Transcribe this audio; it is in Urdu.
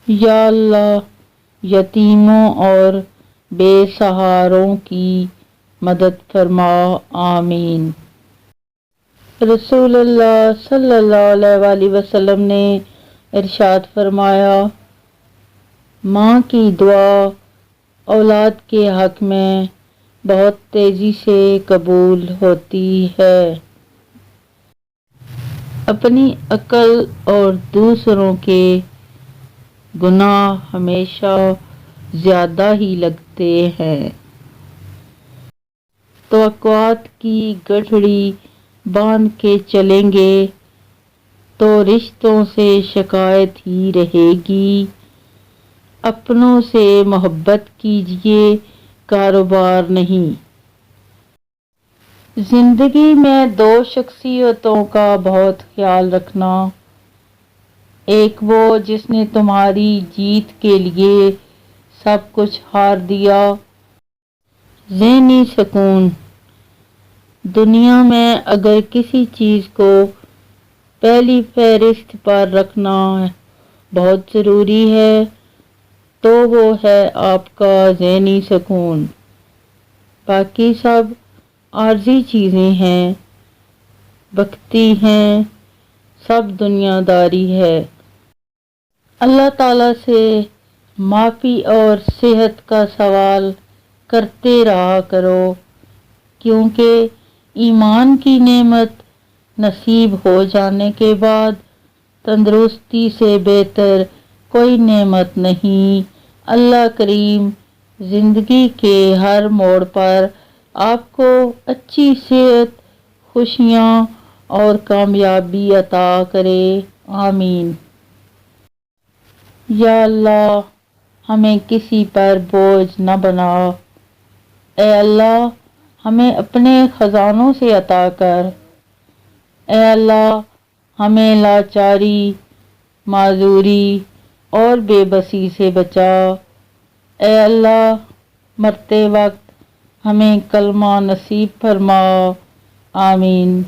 یا اللہ یتیموں اور بے سہاروں کی مدد فرما، آمین۔ رسول اللہ صلی اللہ علیہ وآلہ وسلم نے ارشاد فرمایا، ماں کی دعا اولاد کے حق میں بہت تیزی سے قبول ہوتی ہے۔ اپنی عقل اور دوسروں کے گناہ ہمیشہ زیادہ ہی لگتے ہیں۔ توقعات کی گٹھڑی باندھ کے چلیں گے تو رشتوں سے شکایت ہی رہے گی۔ اپنوں سے محبت کیجیے، کاروبار نہیں۔ زندگی میں دو شخصیتوں کا بہت خیال رکھنا، ایک وہ جس نے تمہاری جیت کے لیے سب کچھ ہار دیا۔ ذہنی سکون۔ دنیا میں اگر کسی چیز کو پہلی فہرست پر رکھنا بہت ضروری ہے تو وہ ہے آپ کا ذہنی سکون۔ باقی سب عارضی چیزیں ہیں، وقتی ہیں، سب دنیا داری ہے۔ اللہ تعالیٰ سے معافی اور صحت کا سوال کرتے رہا کرو، کیونکہ ایمان کی نعمت نصیب ہو جانے کے بعد تندرستی سے بہتر کوئی نعمت نہیں۔ اللہ کریم زندگی کے ہر موڑ پر آپ کو اچھی صحت، خوشیاں اور کامیابی عطا کرے، آمین۔ یا اللہ ہمیں کسی پر بوجھ نہ بنا، اے اللہ ہمیں اپنے خزانوں سے عطا کر، اے اللہ ہمیں لاچاری، معذوری اور بے بسی سے بچا، اے اللہ مرتے وقت ہمیں کلمہ نصیب فرما، آمین۔